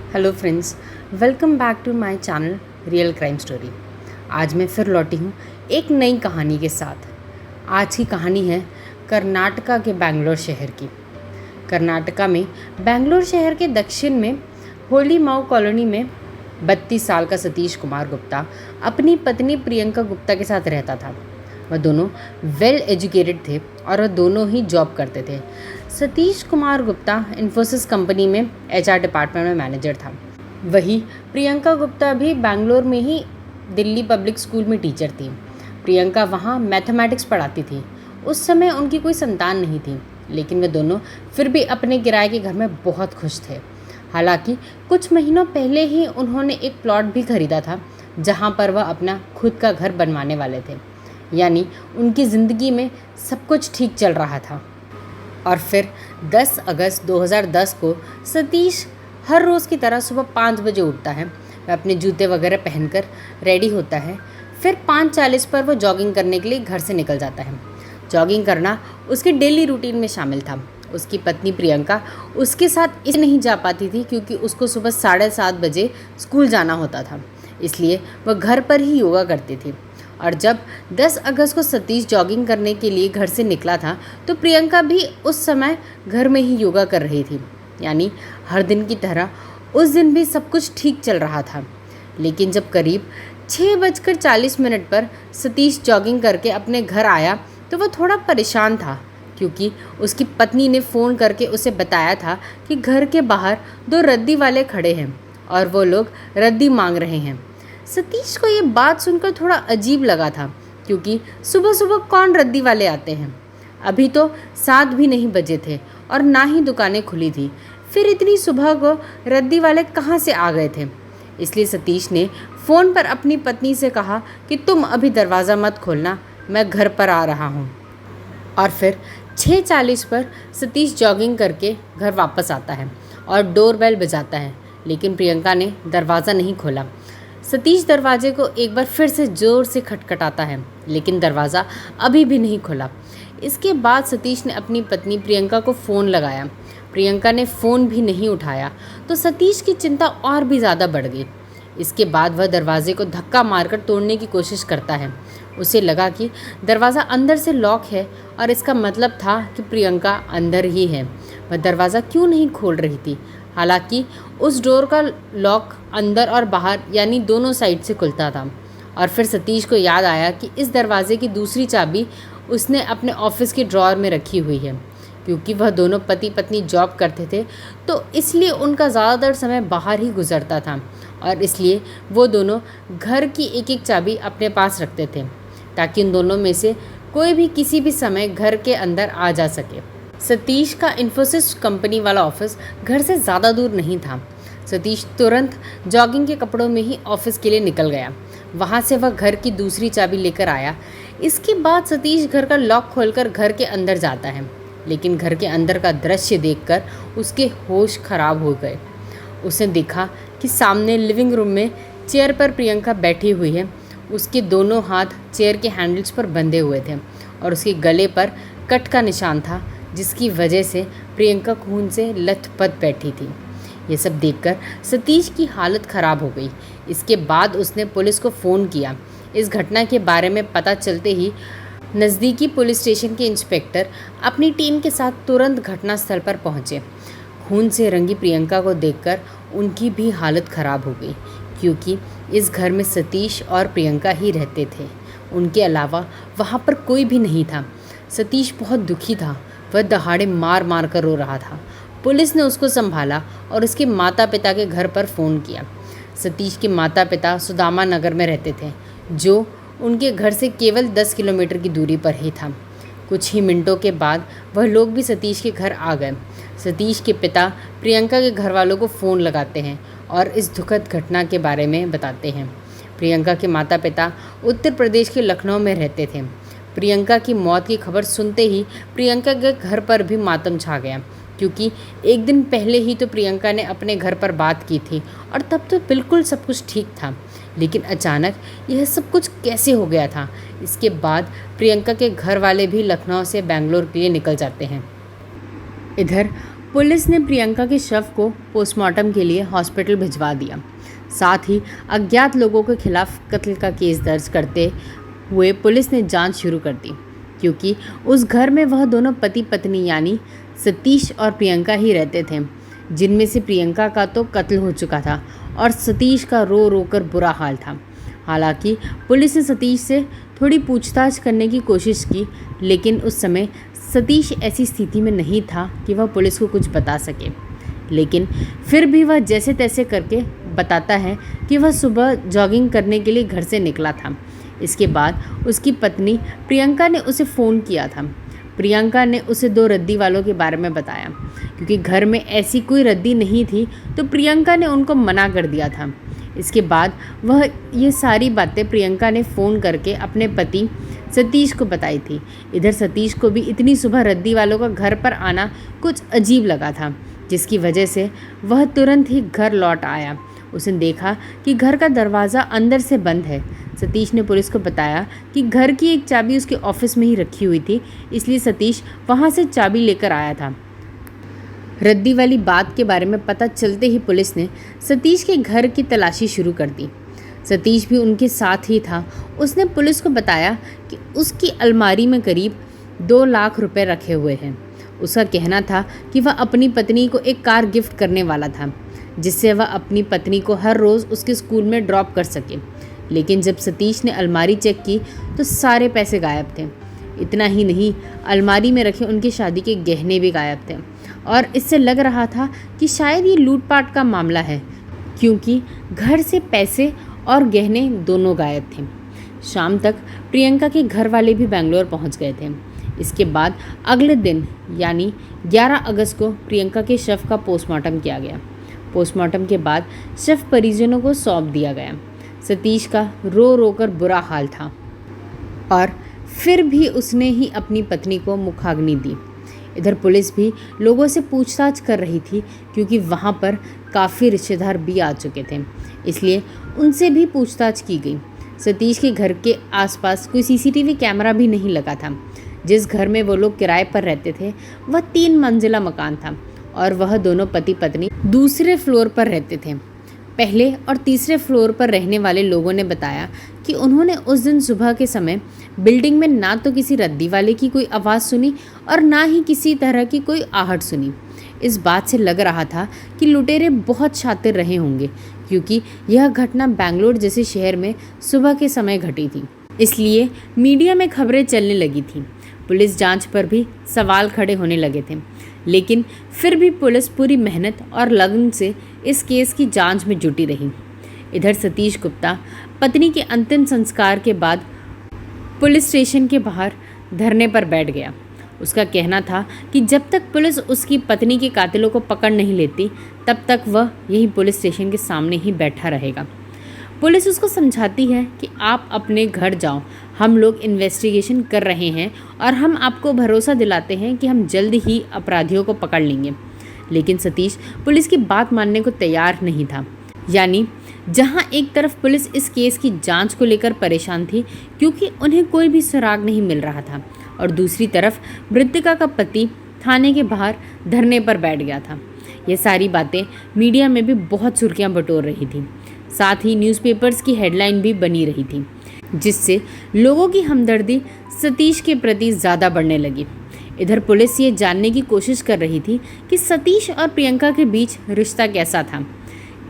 Hello friends, welcome back to my channel real crime story. आज मैं फिर लौटी हूँ एक नई कहानी के साथ। आज की कहानी है कर्नाटका के बेंगलोर शहर की। कर्नाटका में बेंगलोर शहर के दक्षिण में होली माऊ कॉलोनी में 32 साल का सतीश कुमार गुप्ता अपनी पत्नी प्रियंका गुप्ता के साथ रहता था। वह दोनों वेल एजुकेटेड थे और वह दोनों ही जॉब करते थे। सतीश कुमार गुप्ता इन्फोसिस कंपनी में एचआर डिपार्टमेंट में मैनेजर था। वही प्रियंका गुप्ता भी बेंगलोर में ही दिल्ली पब्लिक स्कूल में टीचर थी। प्रियंका वहाँ मैथमेटिक्स पढ़ाती थी। उस समय उनकी कोई संतान नहीं थी, लेकिन वे दोनों फिर भी अपने किराए के घर में बहुत खुश थे। हालांकि कुछ महीनों पहले ही उन्होंने एक प्लॉट भी खरीदा था, जहाँ पर वह अपना खुद का घर बनवाने वाले थे। यानी उनकी ज़िंदगी में सब कुछ ठीक चल रहा था। और फिर 10 अगस्त 2010 को सतीश हर रोज़ की तरह सुबह 5 बजे उठता है। वह अपने जूते वगैरह पहनकर रेडी होता है। फिर 5:40 पर वो जॉगिंग करने के लिए घर से निकल जाता है। जॉगिंग करना उसके डेली रूटीन में शामिल था। उसकी पत्नी प्रियंका उसके साथ इसलिए नहीं जा पाती थी क्योंकि उसको सुबह 7:30 बजे स्कूल जाना होता था, इसलिए वह घर पर ही योगा करती थी। और जब 10 अगस्त को सतीश जॉगिंग करने के लिए घर से निकला था तो प्रियंका भी उस समय घर में ही योगा कर रही थी। यानी हर दिन की तरह उस दिन भी सब कुछ ठीक चल रहा था। लेकिन जब करीब 6:40 पर सतीश जॉगिंग करके अपने घर आया तो वह थोड़ा परेशान था, क्योंकि उसकी पत्नी ने फ़ोन करके उसे बताया था कि घर के बाहर 2 रद्दी वाले खड़े हैं और वो लोग रद्दी मांग रहे हैं। सतीश को ये बात सुनकर थोड़ा अजीब लगा था, क्योंकि सुबह सुबह कौन रद्दी वाले आते हैं। अभी तो 7 भी नहीं बजे थे और ना ही दुकानें खुली थी। फिर इतनी सुबह को रद्दी वाले कहाँ से आ गए थे। इसलिए सतीश ने फ़ोन पर अपनी पत्नी से कहा कि तुम अभी दरवाज़ा मत खोलना, मैं घर पर आ रहा हूँ। और फिर 6:40 पर सतीश जॉगिंग करके घर वापस आता है और डोरबेल बजाता है, लेकिन प्रियंका ने दरवाज़ा नहीं खोला। सतीश दरवाजे को एक बार फिर से ज़ोर से खटखटाता है, लेकिन दरवाज़ा अभी भी नहीं खुला। इसके बाद सतीश ने अपनी पत्नी प्रियंका को फ़ोन लगाया। प्रियंका ने फ़ोन भी नहीं उठाया तो सतीश की चिंता और भी ज़्यादा बढ़ गई। इसके बाद वह दरवाजे को धक्का मारकर तोड़ने की कोशिश करता है। उसे लगा कि दरवाज़ा अंदर से लॉक है और इसका मतलब था कि प्रियंका अंदर ही है। वह दरवाज़ा क्यों नहीं खोल रही थी। हालांकि उस डोर का लॉक अंदर और बाहर यानी दोनों साइड से खुलता था। और फिर सतीश को याद आया कि इस दरवाजे की दूसरी चाबी उसने अपने ऑफिस के ड्रॉअर में रखी हुई है। क्योंकि वह दोनों पति पत्नी जॉब करते थे तो इसलिए उनका ज़्यादातर समय बाहर ही गुजरता था, और इसलिए वो दोनों घर की एक एक चाबी अपने पास रखते थे ताकि उन दोनों में से कोई भी किसी भी समय घर के अंदर आ जा सके। सतीश का इन्फोसिस कंपनी वाला ऑफिस घर से ज़्यादा दूर नहीं था। सतीश तुरंत जॉगिंग के कपड़ों में ही ऑफिस के लिए निकल गया। वहाँ से वह घर की दूसरी चाबी लेकर आया। इसके बाद सतीश घर का लॉक खोलकर घर के अंदर जाता है, लेकिन घर के अंदर का दृश्य देखकर उसके होश खराब हो गए। उसने देखा कि सामने लिविंग रूम में चेयर पर प्रियंका बैठी हुई है। उसके दोनों हाथ चेयर के हैंडल्स पर बंधे हुए थे और उसके गले पर कट का निशान था, जिसकी वजह से प्रियंका खून से लथपथ बैठी थी। ये सब देखकर सतीश की हालत ख़राब हो गई। इसके बाद उसने पुलिस को फ़ोन किया। इस घटना के बारे में पता चलते ही नज़दीकी पुलिस स्टेशन के इंस्पेक्टर अपनी टीम के साथ तुरंत घटनास्थल पर पहुंचे। खून से रंगी प्रियंका को देखकर उनकी भी हालत ख़राब हो गई, क्योंकि इस घर में सतीश और प्रियंका ही रहते थे। उनके अलावा वहाँ पर कोई भी नहीं था। सतीश बहुत दुखी था। वह दहाड़े मार मार कर रो रहा था। पुलिस ने उसको संभाला और उसके माता पिता के घर पर फ़ोन किया। सतीश के माता पिता सुदामा नगर में रहते थे, जो उनके घर से केवल 10 किलोमीटर की दूरी पर ही था। कुछ ही मिनटों के बाद वह लोग भी सतीश के घर आ गए। सतीश के पिता प्रियंका के घर वालों को फ़ोन लगाते हैं और इस दुखद घटना के बारे में बताते हैं। प्रियंका के माता पिता उत्तर प्रदेश के लखनऊ में रहते थे। प्रियंका की मौत की खबर सुनते ही प्रियंका के घर पर भी मातम छा गया, क्योंकि एक दिन पहले ही तो प्रियंका ने अपने घर पर बात की थी और तब तो बिल्कुल सब कुछ ठीक था। लेकिन अचानक यह सब कुछ कैसे हो गया था। इसके बाद प्रियंका के घर वाले भी लखनऊ से बेंगलोर के लिए निकल जाते हैं। इधर पुलिस ने प्रियंका के शव को पोस्टमार्टम के लिए हॉस्पिटल भिजवा दिया। साथ ही अज्ञात लोगों के खिलाफ कत्ल का केस दर्ज करते हुए पुलिस ने जांच शुरू कर दी, क्योंकि उस घर में वह दोनों पति पत्नी यानी सतीश और प्रियंका ही रहते थे, जिनमें से प्रियंका का तो कत्ल हो चुका था और सतीश का रो रो कर बुरा हाल था। हालांकि पुलिस ने सतीश से थोड़ी पूछताछ करने की कोशिश की, लेकिन उस समय सतीश ऐसी स्थिति में नहीं था कि वह पुलिस को कुछ बता सके। लेकिन फिर भी वह जैसे तैसे करके बताता है कि वह सुबह जॉगिंग करने के लिए घर से निकला था। इसके बाद उसकी पत्नी प्रियंका ने उसे फ़ोन किया था। प्रियंका ने उसे 2 रद्दी वालों के बारे में बताया। क्योंकि घर में ऐसी कोई रद्दी नहीं थी तो प्रियंका ने उनको मना कर दिया था। इसके बाद वह ये सारी बातें प्रियंका ने फ़ोन करके अपने पति सतीश को बताई थी। इधर सतीश को भी इतनी सुबह रद्दी वालों का घर पर आना कुछ अजीब लगा था, जिसकी वजह से वह तुरंत ही घर लौट आया। उसने देखा कि घर का दरवाज़ा अंदर से बंद है। सतीश ने पुलिस को बताया कि घर की एक चाबी उसके ऑफिस में ही रखी हुई थी, इसलिए सतीश वहां से चाबी लेकर आया था। रद्दी वाली बात के बारे में पता चलते ही पुलिस ने सतीश के घर की तलाशी शुरू कर दी। सतीश भी उनके साथ ही था। उसने पुलिस को बताया कि उसकी अलमारी में करीब 2 लाख रुपए रखे हुए हैं। उसका कहना था कि वह अपनी पत्नी को एक कार गिफ्ट करने वाला था, जिससे वह अपनी पत्नी को हर रोज़ उसके स्कूल में ड्रॉप कर सके। लेकिन जब सतीश ने अलमारी चेक की तो सारे पैसे गायब थे। इतना ही नहीं, अलमारी में रखे उनकी शादी के गहने भी गायब थे और इससे लग रहा था कि शायद ये लूटपाट का मामला है, क्योंकि घर से पैसे और गहने दोनों गायब थे। शाम तक प्रियंका के घर वाले भी बेंगलोर पहुंच गए थे। इसके बाद अगले दिन यानी 11 अगस्त को प्रियंका के शव का पोस्टमार्टम किया गया। पोस्टमार्टम के बाद शव परिजनों को सौंप दिया गया। सतीश का रो रो कर बुरा हाल था और फिर भी उसने ही अपनी पत्नी को मुखाग्नि दी। इधर पुलिस भी लोगों से पूछताछ कर रही थी, क्योंकि वहाँ पर काफ़ी रिश्तेदार भी आ चुके थे, इसलिए उनसे भी पूछताछ की गई। सतीश के घर के आसपास कोई सीसीटीवी कैमरा भी नहीं लगा था। जिस घर में वो लोग किराए पर रहते थे वह 3 मंजिला मकान था और वह दोनों पति पत्नी दूसरे फ्लोर पर रहते थे। पहले और तीसरे फ्लोर पर रहने वाले लोगों ने बताया कि उन्होंने उस दिन सुबह के समय बिल्डिंग में ना तो किसी रद्दी वाले की कोई आवाज़ सुनी और ना ही किसी तरह की कोई आहट सुनी। इस बात से लग रहा था कि लुटेरे बहुत शातिर रहे होंगे, क्योंकि यह घटना बेंगलोर जैसे शहर में सुबह के समय घटी थी, इसलिए मीडिया में खबरें चलने लगी थीं। पुलिस जांच पर भी सवाल खड़े होने लगे थे, लेकिन फिर भी पुलिस पूरी मेहनत और लगन से इस केस की जांच में जुटी रही। इधर सतीश गुप्ता पत्नी के अंतिम संस्कार के बाद पुलिस स्टेशन के बाहर धरने पर बैठ गया। उसका कहना था कि जब तक पुलिस उसकी पत्नी के कातिलों को पकड़ नहीं लेती, तब तक वह यहीं पुलिस स्टेशन के सामने ही बैठा रहेगा। पुलिस उसको समझाती है कि आप अपने घर जाओ, हम लोग इन्वेस्टिगेशन कर रहे हैं और हम आपको भरोसा दिलाते हैं कि हम जल्द ही अपराधियों को पकड़ लेंगे। लेकिन सतीश पुलिस की बात मानने को तैयार नहीं था। यानी जहां एक तरफ पुलिस इस केस की जांच को लेकर परेशान थी, क्योंकि उन्हें कोई भी सुराग नहीं मिल रहा था, और दूसरी तरफ मृतका का पति थाने के बाहर धरने पर बैठ गया था। ये सारी बातें मीडिया में भी बहुत सुर्खियां बटोर रही थी। साथ ही न्यूज़पेपर्स की हेडलाइन भी बनी रही थी, जिससे लोगों की हमदर्दी सतीश के प्रति ज़्यादा बढ़ने लगी। इधर पुलिस ये जानने की कोशिश कर रही थी कि सतीश और प्रियंका के बीच रिश्ता कैसा था,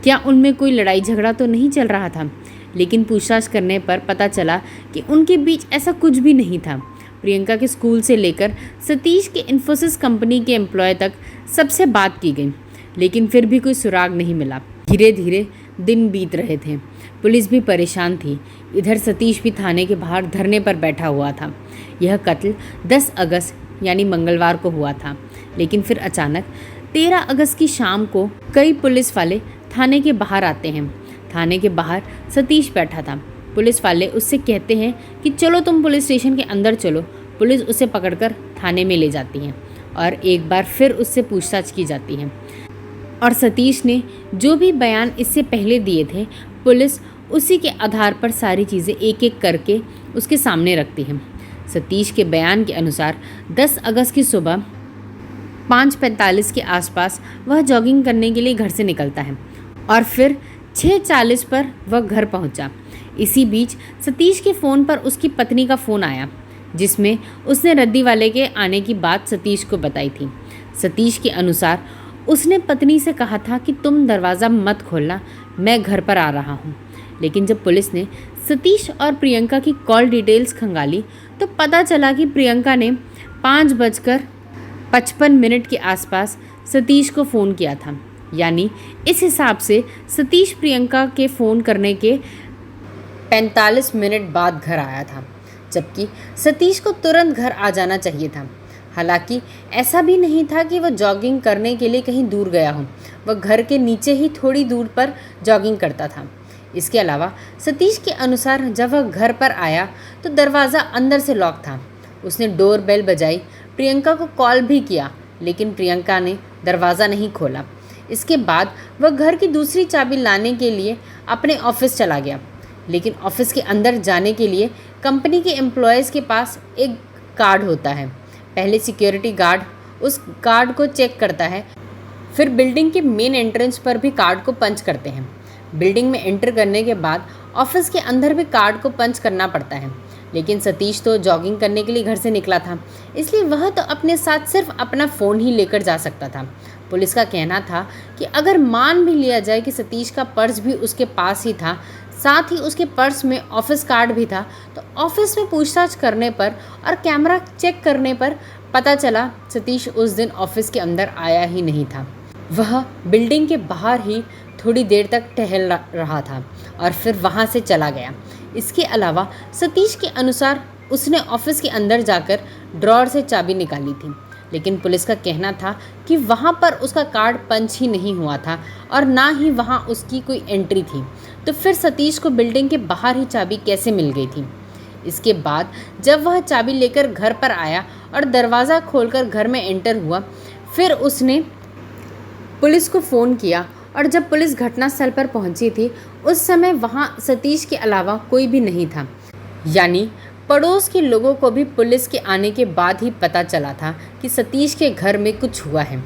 क्या उनमें कोई लड़ाई झगड़ा तो नहीं चल रहा था। लेकिन पूछताछ करने पर पता चला कि उनके बीच ऐसा कुछ भी नहीं था। प्रियंका के स्कूल से लेकर सतीश के इन्फोसिस कंपनी के एम्प्लॉय तक सबसे बात की गई, लेकिन फिर भी कोई सुराग नहीं मिला। धीरे धीरे दिन बीत रहे थे, पुलिस भी परेशान थी। इधर सतीश भी थाने के बाहर धरने पर बैठा हुआ था। यह कत्ल 10 अगस्त यानी मंगलवार को हुआ था, लेकिन फिर अचानक 13 अगस्त की शाम को कई पुलिस वाले थाने के बाहर आते हैं। थाने के बाहर सतीश बैठा था। पुलिस वाले उससे कहते हैं कि चलो तुम पुलिस स्टेशन के अंदर चलो। पुलिस उसे पकड़कर थाने में ले जाती है और एक बार फिर उससे पूछताछ की जाती है, और सतीश ने जो भी बयान इससे पहले दिए थे, पुलिस उसी के आधार पर सारी चीज़ें एक एक करके उसके सामने रखती है। सतीश के बयान के अनुसार 10 अगस्त की सुबह 5:45 के आसपास वह जॉगिंग करने के लिए घर से निकलता है और फिर 6:40 पर वह घर पहुंचा। इसी बीच सतीश के फ़ोन पर उसकी पत्नी का फ़ोन आया, जिसमें उसने रद्दी वाले के आने की बात सतीश को बताई थी। सतीश के अनुसार उसने पत्नी से कहा था कि तुम दरवाज़ा मत खोलना, मैं घर पर आ रहा हूँ। लेकिन जब पुलिस ने सतीश और प्रियंका की कॉल डिटेल्स खंगाली तो पता चला कि प्रियंका ने 5:55 के आसपास सतीश को फ़ोन किया था। यानी इस हिसाब से सतीश प्रियंका के फ़ोन करने के 45 मिनट बाद घर आया था, जबकि सतीश को तुरंत घर आ जाना चाहिए था। हालांकि ऐसा भी नहीं था कि वह जॉगिंग करने के लिए कहीं दूर गया हो, वह घर के नीचे ही थोड़ी दूर पर जॉगिंग करता था। इसके अलावा सतीश के अनुसार जब वह घर पर आया तो दरवाज़ा अंदर से लॉक था। उसने डोर बेल बजाई, प्रियंका को कॉल भी किया, लेकिन प्रियंका ने दरवाज़ा नहीं खोला। इसके बाद वह घर की दूसरी चाबी लाने के लिए अपने ऑफिस चला गया, लेकिन ऑफिस के अंदर जाने के लिए कंपनी के एम्प्लॉयज़ के पास एक कार्ड होता है। पहले सिक्योरिटी गार्ड उस कार्ड को चेक करता है, फिर बिल्डिंग के मेन एंट्रेंस पर भी कार्ड को पंच करते हैं। बिल्डिंग में एंटर करने के बाद ऑफिस के अंदर भी कार्ड को पंच करना पड़ता है, लेकिन सतीश तो जॉगिंग करने के लिए घर से निकला था, इसलिए वह तो अपने साथ सिर्फ अपना फ़ोन ही लेकर जा सकता था। पुलिस का कहना था कि अगर मान भी लिया जाए कि सतीश का पर्स भी उसके पास ही था, साथ ही उसके पर्स में ऑफिस कार्ड भी था, तो ऑफिस में पूछताछ करने पर और कैमरा चेक करने पर पता चला सतीश उस दिन ऑफिस के अंदर आया ही नहीं था। वह बिल्डिंग के बाहर ही थोड़ी देर तक टहल रहा था और फिर वहां से चला गया। इसके अलावा सतीश के अनुसार उसने ऑफिस के अंदर जाकर ड्रॉअर से चाबी निकाली थी, लेकिन पुलिस का कहना था कि वहां पर उसका कार्ड पंच ही नहीं हुआ था और ना ही वहां उसकी कोई एंट्री थी। तो फिर सतीश को बिल्डिंग के बाहर ही चाबी कैसे मिल गई थी? इसके बाद जब वह चाबी लेकर घर पर आया और दरवाज़ा खोलकर घर में एंटर हुआ, फिर उसने पुलिस को फ़ोन किया और जब पुलिस घटनास्थल पर पहुंची थी उस समय वहां सतीश के अलावा कोई भी नहीं था। यानी पड़ोस के लोगों को भी पुलिस के आने के बाद ही पता चला था कि सतीश के घर में कुछ हुआ है।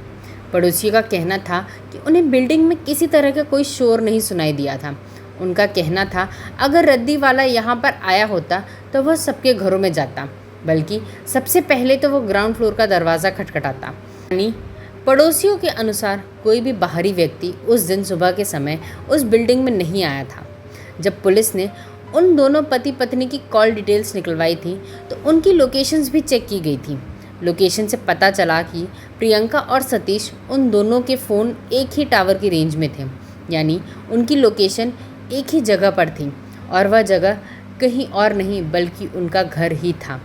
पड़ोसियों का कहना था कि उन्हें बिल्डिंग में किसी तरह का कोई शोर नहीं सुनाई दिया था। उनका कहना था अगर रद्दी वाला यहाँ पर आया होता तो वह सबके घरों में जाता, बल्कि सबसे पहले तो वह ग्राउंड फ्लोर का दरवाज़ा खटखटाता। यानी पड़ोसियों के अनुसार कोई भी बाहरी व्यक्ति उस दिन सुबह के समय उस बिल्डिंग में नहीं आया था। जब पुलिस ने उन दोनों पति पत्नी की कॉल डिटेल्स निकलवाई थी तो उनकी लोकेशंस भी चेक की गई थी। लोकेशन से पता चला कि प्रियंका और सतीश उन दोनों के फ़ोन एक ही टावर की रेंज में थे, यानी उनकी लोकेशन एक ही जगह पर थी और वह जगह कहीं और नहीं बल्कि उनका घर ही था।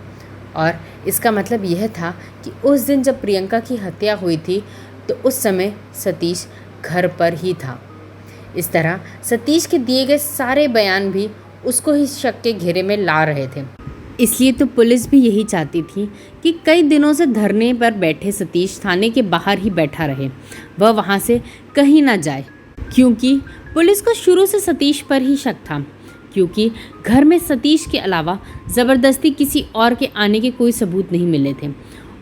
और इसका मतलब यह था कि उस दिन जब प्रियंका की हत्या हुई थी तो उस समय सतीश घर पर ही था। इस तरह सतीश के दिए गए सारे बयान भी उसको ही शक के घेरे में ला रहे थे। इसलिए तो पुलिस भी यही चाहती थी कि कई दिनों से धरने पर बैठे सतीश थाने के बाहर ही बैठा रहे, वह वहाँ से कहीं ना जाए, क्योंकि पुलिस को शुरू से सतीश पर ही शक था। क्योंकि घर में सतीश के अलावा ज़बरदस्ती किसी और के आने के कोई सबूत नहीं मिले थे।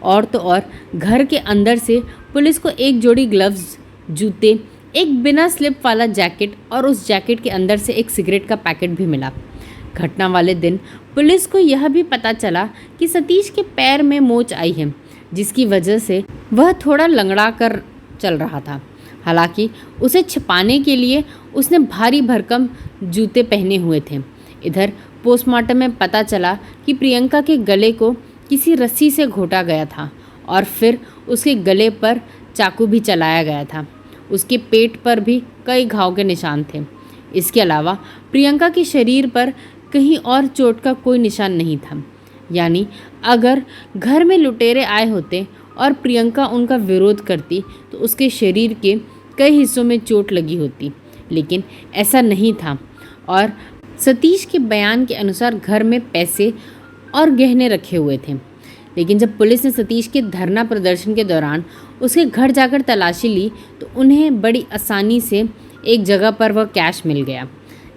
और तो और घर के अंदर से पुलिस को एक जोड़ी ग्लव्स, जूते, एक बिना स्लिप वाला जैकेट और उस जैकेट के अंदर से एक सिगरेट का पैकेट भी मिला। घटना वाले दिन पुलिस को यह भी पता चला कि सतीश के पैर में मोच आई है, जिसकी वजह से वह थोड़ा लंगड़ा कर चल रहा था। हालांकि उसे छिपाने के लिए उसने भारी भरकम जूते पहने हुए थे। इधर पोस्टमार्टम में पता चला कि प्रियंका के गले को किसी रस्सी से घोटा गया था और फिर उसके गले पर चाकू भी चलाया गया था। उसके पेट पर भी कई घाव के निशान थे। इसके अलावा प्रियंका के शरीर पर कहीं और चोट का कोई निशान नहीं था। यानी अगर घर में लुटेरे आए होते और प्रियंका उनका विरोध करती तो उसके शरीर के कई हिस्सों में चोट लगी होती, लेकिन ऐसा नहीं था। और सतीश के बयान के अनुसार घर में पैसे और गहने रखे हुए थे। लेकिन जब पुलिस ने सतीश के धरना प्रदर्शन के दौरान उसके घर जाकर तलाशी ली तो उन्हें बड़ी आसानी से एक जगह पर वह कैश मिल गया।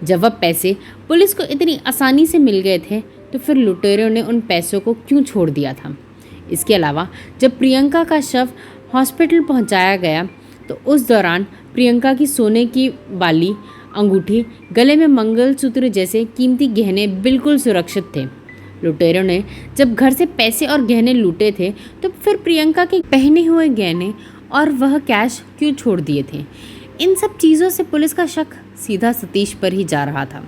जब वह पैसे पुलिस को इतनी आसानी से मिल गए थे तो फिर लुटेरों ने उन पैसों को क्यों छोड़ दिया था? इसके अलावा जब प्रियंका का शव हॉस्पिटल पहुंचाया गया तो उस दौरान प्रियंका की सोने की बाली, अंगूठी, गले में मंगलसूत्र जैसे कीमती गहने बिल्कुल सुरक्षित थे। लुटेरों ने जब घर से पैसे और गहने लूटे थे तो फिर प्रियंका के पहने हुए गहने और वह कैश क्यों छोड़ दिए थे? इन सब चीज़ों से पुलिस का शक सीधा सतीश पर ही जा रहा था।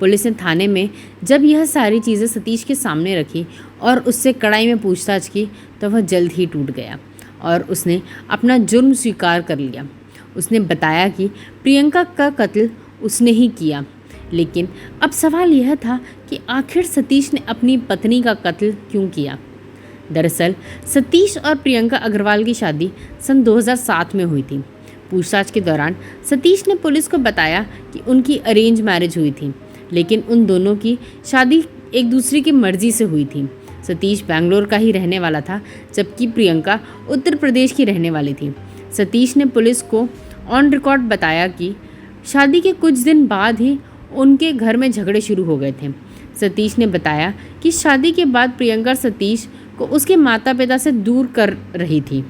पुलिस ने थाने में जब यह सारी चीज़ें सतीश के सामने रखी और उससे कड़ाई में पूछताछ की तो वह जल्द ही टूट गया और उसने अपना जुर्म स्वीकार कर लिया। उसने बताया कि प्रियंका का कत्ल उसने ही किया, लेकिन अब सवाल यह था कि आखिर सतीश ने अपनी पत्नी का कत्ल क्यों किया। दरअसल सतीश और प्रियंका अग्रवाल की शादी सन 2007 में हुई थी। पूछताछ के दौरान सतीश ने पुलिस को बताया कि उनकी अरेंज मैरिज हुई थी, लेकिन उन दोनों की शादी एक दूसरे की मर्जी से हुई थी। सतीश बैंगलोर का ही रहने वाला था, जबकि प्रियंका उत्तर प्रदेश की रहने वाली थी। सतीश ने पुलिस को ऑन रिकॉर्ड बताया कि शादी के कुछ दिन बाद ही उनके घर में झगड़े शुरू हो गए थे। सतीश ने बताया कि शादी के बाद प्रियंका सतीश को उसके माता पिता से दूर कर रही थी।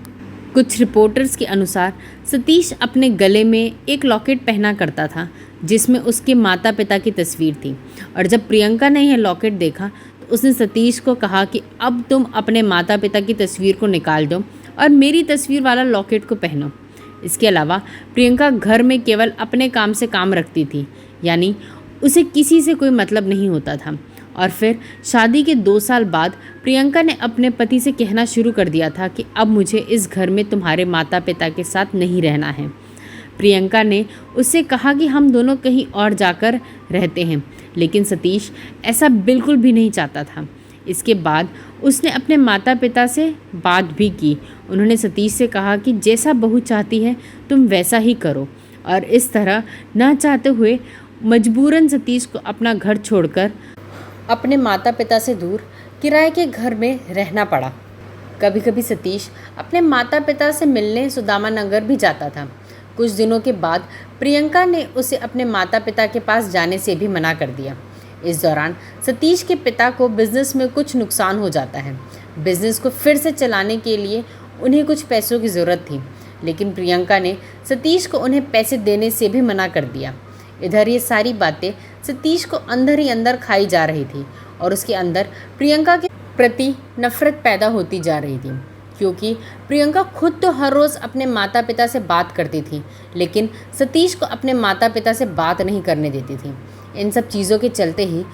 कुछ रिपोर्टर्स के अनुसार सतीश अपने गले में एक लॉकेट पहना करता था जिसमें उसके माता पिता की तस्वीर थी, और जब प्रियंका ने यह लॉकेट देखा तो उसने सतीश को कहा कि अब तुम अपने माता पिता की तस्वीर को निकाल दो और मेरी तस्वीर वाला लॉकेट को पहनो। इसके अलावा प्रियंका घर में केवल अपने काम से काम रखती थी, यानी उसे किसी से कोई मतलब नहीं होता था। और फिर शादी के 2 साल बाद प्रियंका ने अपने पति से कहना शुरू कर दिया था कि अब मुझे इस घर में तुम्हारे माता पिता के साथ नहीं रहना है। प्रियंका ने उससे कहा कि हम दोनों कहीं और जाकर रहते हैं, लेकिन सतीश ऐसा बिल्कुल भी नहीं चाहता था। इसके बाद उसने अपने माता पिता से बात भी की। उन्होंने सतीश से कहा कि जैसा बहू चाहती है तुम वैसा ही करो, और इस तरह ना चाहते हुए मजबूरन सतीश को अपना घर छोड़कर अपने माता पिता से दूर किराए के घर में रहना पड़ा। कभी कभी सतीश अपने माता पिता से मिलने सुदामा नगर भी जाता था। कुछ दिनों के बाद प्रियंका ने उसे अपने माता पिता के पास जाने से भी मना कर दिया। इस दौरान सतीश के पिता को बिजनेस में कुछ नुकसान हो जाता है। बिजनेस को फिर से चलाने के लिए उन्हें कुछ पैसों की ज़रूरत थी, लेकिन प्रियंका ने सतीश को उन्हें पैसे देने से भी मना कर दिया। इधर ये सारी बातें सतीश को अंदर ही अंदर खाई जा रही थी और उसके अंदर प्रियंका के प्रति नफरत पैदा होती जा रही थी, क्योंकि प्रियंका खुद तो हर रोज़ अपने माता पिता से बात करती थी, लेकिन सतीश को अपने माता पिता से बात नहीं करने देती थी। इन सब चीज़ों के चलते ही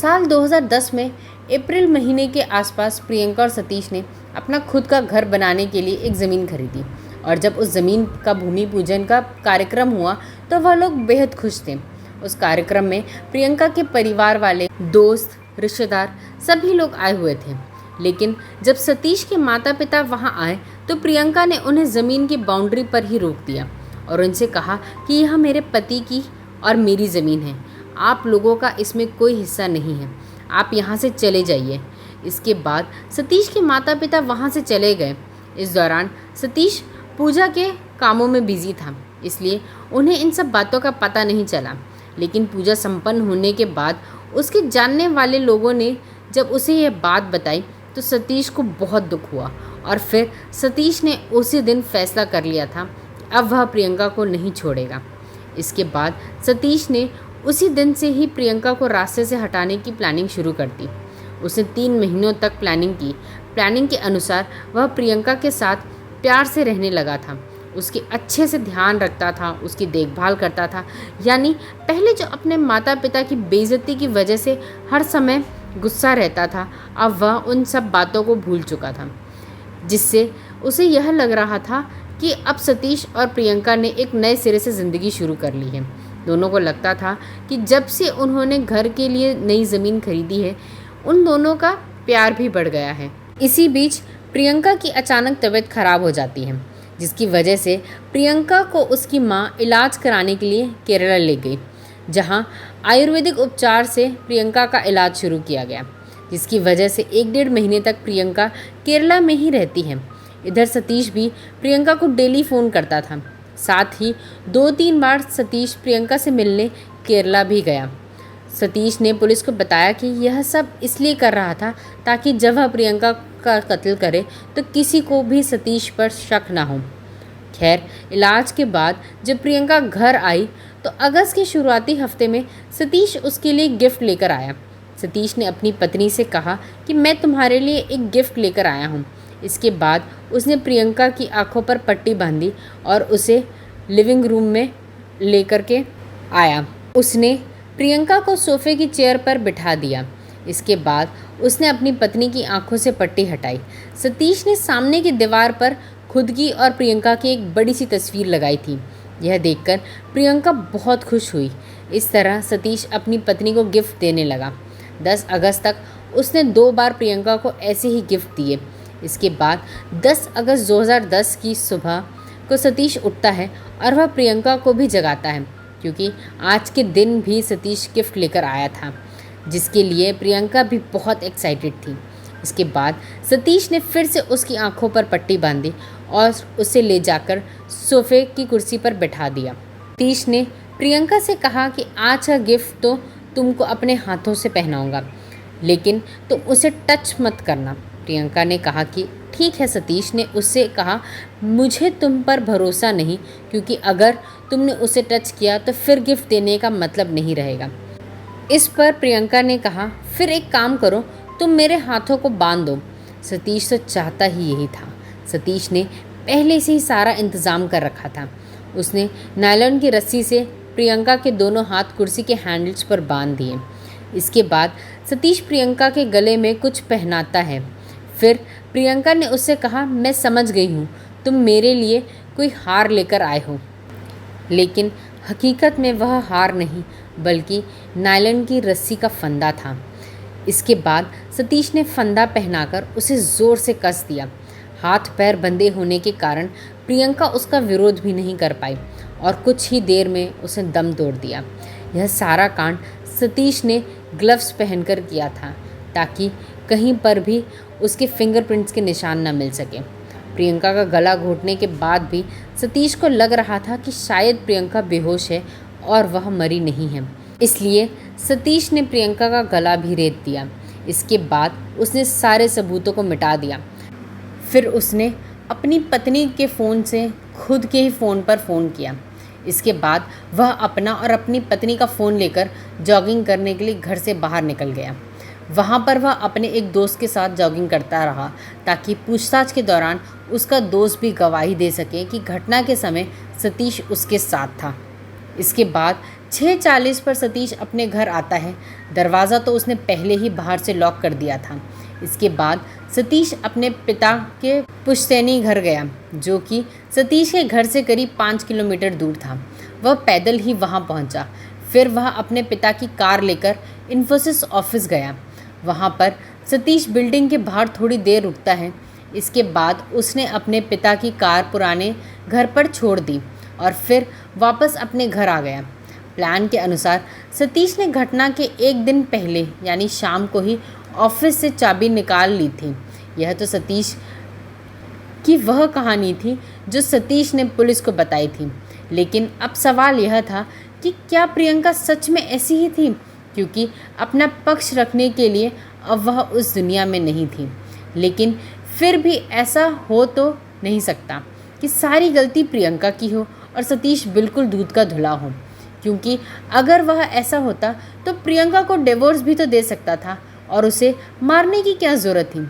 साल 2010 में अप्रैल महीने के आसपास प्रियंका और सतीश ने अपना खुद का घर बनाने के लिए एक ज़मीन खरीदी, और जब उस ज़मीन का भूमि पूजन का कार्यक्रम हुआ तो वह लोग बेहद खुश थे। उस कार्यक्रम में प्रियंका के परिवार वाले, दोस्त, रिश्तेदार सभी लोग आए हुए थे, लेकिन जब सतीश के माता पिता वहां आए तो प्रियंका ने उन्हें ज़मीन की बाउंड्री पर ही रोक दिया और उनसे कहा कि यह मेरे पति की और मेरी ज़मीन है, आप लोगों का इसमें कोई हिस्सा नहीं है, आप यहाँ से चले जाइए। इसके बाद सतीश के माता पिता वहाँ से चले गए। इस दौरान सतीश पूजा के कामों में बिजी था, इसलिए उन्हें इन सब बातों का पता नहीं चला। लेकिन पूजा संपन्न होने के बाद उसके जानने वाले लोगों ने जब उसे यह बात बताई तो सतीश को बहुत दुख हुआ, और फिर सतीश ने उसी दिन फैसला कर लिया था कि अब वह प्रियंका को नहीं छोड़ेगा। इसके बाद सतीश ने उसी दिन से ही प्रियंका को रास्ते से हटाने की प्लानिंग शुरू कर दी। उसने 3 महीनों तक प्लानिंग की। प्लानिंग के अनुसार वह प्रियंका के साथ प्यार से रहने लगा था, उसके अच्छे से ध्यान रखता था, उसकी देखभाल करता था। यानी पहले जो अपने माता पिता की बेइज्जती की वजह से हर समय गुस्सा रहता था, अब वह उन सब बातों को भूल चुका था, जिससे उसे यह लग रहा था कि अब सतीश और प्रियंका ने एक नए सिरे से ज़िंदगी शुरू कर ली है। दोनों को लगता था कि जब से उन्होंने घर के लिए नई ज़मीन खरीदी है, उन दोनों का प्यार भी बढ़ गया है। इसी बीच प्रियंका की अचानक तबीयत खराब हो जाती है, जिसकी वजह से प्रियंका को उसकी माँ इलाज कराने के लिए केरला ले गई, जहाँ आयुर्वेदिक उपचार से प्रियंका का इलाज शुरू किया गया, जिसकी वजह से 1-1.5 महीने तक प्रियंका केरला में ही रहती है। इधर सतीश भी प्रियंका को डेली फ़ोन करता था। साथ ही 2-3 बार सतीश प्रियंका से मिलने केरला भी गया। सतीश ने पुलिस को बताया कि यह सब इसलिए कर रहा था ताकि जब वह प्रियंका का कत्ल करे तो किसी को भी सतीश पर शक ना हो। खैर, इलाज के बाद जब प्रियंका घर आई तो अगस्त के शुरुआती हफ्ते में सतीश उसके लिए गिफ्ट लेकर आया। सतीश ने अपनी पत्नी से कहा कि मैं तुम्हारे लिए एक गिफ्ट लेकर आया हूँ। इसके बाद उसने प्रियंका की आंखों पर पट्टी बांधी और उसे लिविंग रूम में लेकर के आया। उसने प्रियंका को सोफे की चेयर पर बिठा दिया। इसके बाद उसने अपनी पत्नी की आंखों से पट्टी हटाई। सतीश ने सामने की दीवार पर खुद की और प्रियंका की एक बड़ी सी तस्वीर लगाई थी। यह देखकर प्रियंका बहुत खुश हुई। इस तरह सतीश अपनी पत्नी को गिफ्ट देने लगा। 10 अगस्त तक उसने 2 बार प्रियंका को ऐसे ही गिफ्ट दिए। इसके बाद 10 अगस्त 2010 की सुबह को सतीश उठता है और वह प्रियंका को भी जगाता है, क्योंकि आज के दिन भी सतीश गिफ्ट लेकर आया था, जिसके लिए प्रियंका भी बहुत एक्साइटेड थी। इसके बाद सतीश ने फिर से उसकी आंखों पर पट्टी बांधी और उसे ले जाकर सोफे की कुर्सी पर बैठा दिया। सतीश ने प्रियंका से कहा कि आज का गिफ्ट तो तुमको अपने हाथों से पहनाऊंगा, लेकिन तुम उसे टच मत करना। प्रियंका ने कहा कि ठीक है। सतीश ने उससे कहा, मुझे तुम पर भरोसा नहीं, क्योंकि अगर तुमने उसे टच किया तो फिर गिफ्ट देने का मतलब नहीं रहेगा। इस पर प्रियंका ने कहा, फिर एक काम करो, तुम मेरे हाथों को बांध दो। सतीश तो चाहता ही यही था। सतीश ने पहले से ही सारा इंतज़ाम कर रखा था। उसने नायलॉन की रस्सी से प्रियंका के दोनों हाथ कुर्सी के हैंडल्स पर बांध दिए। इसके बाद सतीश प्रियंका के गले में कुछ पहनाता है। फिर प्रियंका ने उससे कहा, मैं समझ गई हूँ, तुम मेरे लिए कोई हार लेकर आए हो। लेकिन हकीकत में वह हार नहीं, बल्कि नायलॉन की रस्सी का फंदा था। इसके बाद सतीश ने फंदा पहनाकर उसे ज़ोर से कस दिया। हाथ पैर बंधे होने के कारण प्रियंका उसका विरोध भी नहीं कर पाई और कुछ ही देर में उसने दम तोड़ दिया। यह सारा कांड सतीश ने ग्लव्स पहनकर किया था, ताकि कहीं पर भी उसके फिंगरप्रिंट्स के निशान न मिल सके। प्रियंका का गला घोटने के बाद भी सतीश को लग रहा था कि शायद प्रियंका बेहोश है और वह मरी नहीं है। इसलिए सतीश ने प्रियंका का गला भी रेत दिया। इसके बाद उसने सारे सबूतों को मिटा दिया। फिर उसने अपनी पत्नी के फ़ोन से खुद के ही फ़ोन पर फ़ोन किया। इसके बाद वह अपना और अपनी पत्नी का फ़ोन लेकर जॉगिंग करने के लिए घर से बाहर निकल गया। वहाँ पर वह अपने एक दोस्त के साथ जॉगिंग करता रहा, ताकि पूछताछ के दौरान उसका दोस्त भी गवाही दे सके कि घटना के समय सतीश उसके साथ था। इसके बाद 6:40 पर सतीश अपने घर आता है। दरवाज़ा तो उसने पहले ही बाहर से लॉक कर दिया था। इसके बाद सतीश अपने पिता के पुश्तैनी घर गया, जो कि सतीश के घर से करीब 5 किलोमीटर दूर था। वह पैदल ही वहां पहुंचा। फिर वह अपने पिता की कार लेकर इन्फोसिस ऑफिस गया। वहां पर सतीश बिल्डिंग के बाहर थोड़ी देर रुकता है। इसके बाद उसने अपने पिता की कार पुराने घर पर छोड़ दी और फिर वापस अपने घर आ गया। प्लान के अनुसार सतीश ने घटना के एक दिन पहले यानी शाम को ही ऑफिस से चाबी निकाल ली थी। यह तो सतीश की वह कहानी थी जो सतीश ने पुलिस को बताई थी। लेकिन अब सवाल यह था कि क्या प्रियंका सच में ऐसी ही थी, क्योंकि अपना पक्ष रखने के लिए अब वह उस दुनिया में नहीं थी। लेकिन फिर भी ऐसा हो तो नहीं सकता कि सारी गलती प्रियंका की हो और सतीश बिल्कुल दूध का धुला हो, क्योंकि अगर वह ऐसा होता तो प्रियंका को डिवोर्स भी तो दे सकता था और उसे मारने की क्या ज़रूरत थी।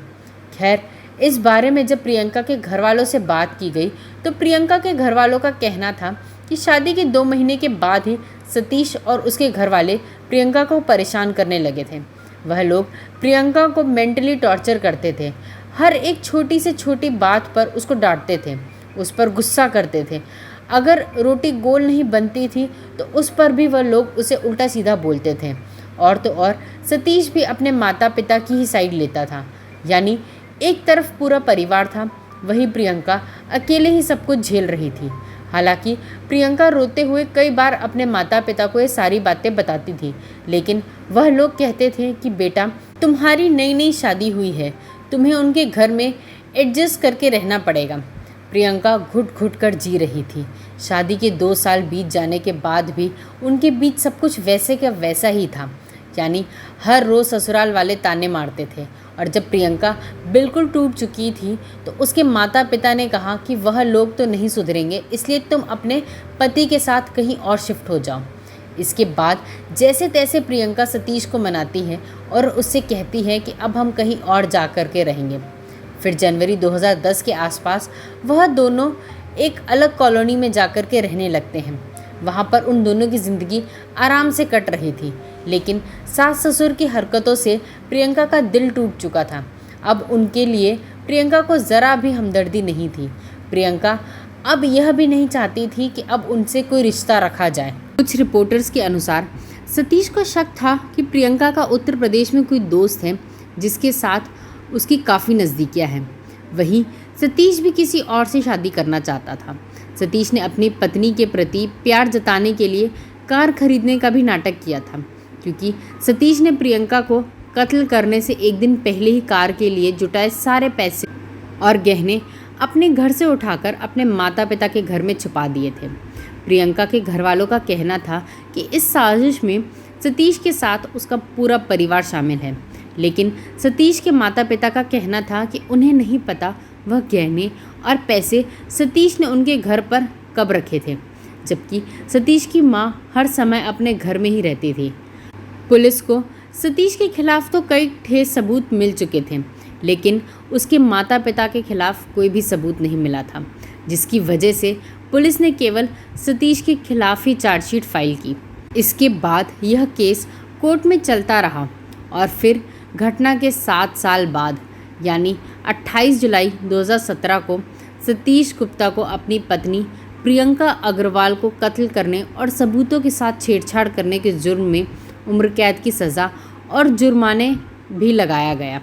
खैर, इस बारे में जब प्रियंका के घर वालों से बात की गई तो प्रियंका के घर वालों का कहना था कि शादी के 2 महीने के बाद ही सतीश और उसके घर वाले प्रियंका को परेशान करने लगे थे। वह लोग प्रियंका को मेंटली टॉर्चर करते थे। हर एक छोटी से छोटी बात पर उसको डांटते थे, उस पर गुस्सा करते थे। अगर रोटी गोल नहीं बनती थी तो उस पर भी वह लोग उसे उल्टा सीधा बोलते थे। और तो और सतीश भी अपने माता पिता की ही साइड लेता था, यानी एक तरफ पूरा परिवार था, वही प्रियंका अकेले ही सब कुछ झेल रही थी। हालांकि प्रियंका रोते हुए कई बार अपने माता पिता को ये सारी बातें बताती थी, लेकिन वह लोग कहते थे कि बेटा, तुम्हारी नई नई शादी हुई है, तुम्हें उनके घर में एडजस्ट करके रहना पड़ेगा। प्रियंका घुट घुट कर जी रही थी। शादी के 2 साल बीत जाने के बाद भी उनके बीच सब कुछ वैसे का वैसा ही था, यानी हर रोज़ ससुराल वाले ताने मारते थे। और जब प्रियंका बिल्कुल टूट चुकी थी तो उसके माता पिता ने कहा कि वह लोग तो नहीं सुधरेंगे, इसलिए तुम अपने पति के साथ कहीं और शिफ्ट हो जाओ। इसके बाद जैसे तैसे प्रियंका सतीश को मनाती है और उससे कहती है कि अब हम कहीं और जा कर के रहेंगे। फिर जनवरी 2010 के आसपास वह दोनों एक अलग कॉलोनी में जाकर के रहने लगते हैं। वहाँ पर उन दोनों की ज़िंदगी आराम से कट रही थी, लेकिन सास ससुर की हरकतों से प्रियंका का दिल टूट चुका था। अब उनके लिए प्रियंका को ज़रा भी हमदर्दी नहीं थी। प्रियंका अब यह भी नहीं चाहती थी कि अब उनसे कोई रिश्ता रखा जाए। कुछ रिपोर्टर्स के अनुसार सतीश को शक था कि प्रियंका का उत्तर प्रदेश में कोई दोस्त है जिसके साथ उसकी काफ़ी नज़दीकियाँ हैं। वहीं सतीश भी किसी और से शादी करना चाहता था। सतीश ने अपनी पत्नी के प्रति प्यार जताने के लिए कार खरीदने का भी नाटक किया था, क्योंकि सतीश ने प्रियंका को कत्ल करने से एक दिन पहले ही कार के लिए जुटाए सारे पैसे और गहने अपने घर से उठाकर अपने माता पिता के घर में छुपा दिए थे। प्रियंका के घर वालों का कहना था कि इस साजिश में सतीश के साथ उसका पूरा परिवार शामिल है, लेकिन सतीश के माता पिता का कहना था कि उन्हें नहीं पता वह गहने और पैसे सतीश ने उनके घर पर कब रखे थे, जबकि सतीश की मां हर समय अपने घर में ही रहती थी। पुलिस को सतीश के खिलाफ तो कई ठोस सबूत मिल चुके थे, लेकिन उसके माता पिता के खिलाफ कोई भी सबूत नहीं मिला था, जिसकी वजह से पुलिस ने केवल सतीश के खिलाफ ही चार्जशीट फाइल की। इसके बाद यह केस कोर्ट में चलता रहा और फिर घटना के 7 साल बाद यानी 28 जुलाई 2017 को सतीश गुप्ता को अपनी पत्नी प्रियंका अग्रवाल को कत्ल करने और सबूतों के साथ छेड़छाड़ करने के जुर्म में उम्र कैद की सज़ा और जुर्माने भी लगाया गया।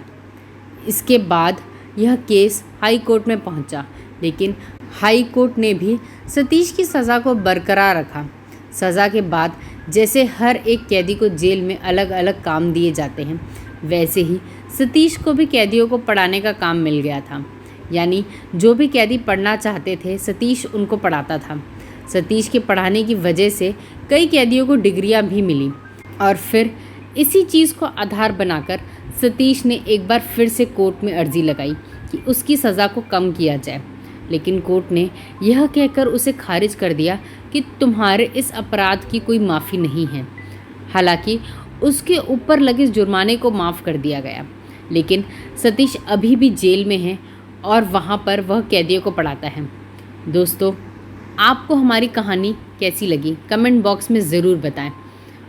इसके बाद यह केस हाई कोर्ट में पहुंचा, लेकिन हाई कोर्ट ने भी सतीश की सज़ा को बरकरार रखा। सज़ा के बाद जैसे हर एक कैदी को जेल में अलग अलग काम दिए जाते हैं, वैसे ही सतीश को भी कैदियों को पढ़ाने का काम मिल गया था। यानी जो भी कैदी पढ़ना चाहते थे सतीश उनको पढ़ाता था। सतीश के पढ़ाने की वजह से कई कैदियों को डिग्रियां भी मिली और फिर इसी चीज़ को आधार बनाकर सतीश ने एक बार फिर से कोर्ट में अर्जी लगाई कि उसकी सज़ा को कम किया जाए, लेकिन कोर्ट ने यह कहकर उसे खारिज कर दिया कि तुम्हारे इस अपराध की कोई माफ़ी नहीं है। हालांकि उसके ऊपर लगे जुर्माने को माफ़ कर दिया गया, लेकिन सतीश अभी भी जेल में है और वहाँ पर वह कैदियों को पढ़ाता है। दोस्तों, आपको हमारी कहानी कैसी लगी कमेंट बॉक्स में ज़रूर बताएं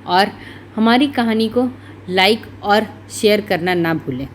और हमारी कहानी को लाइक और शेयर करना ना भूलें।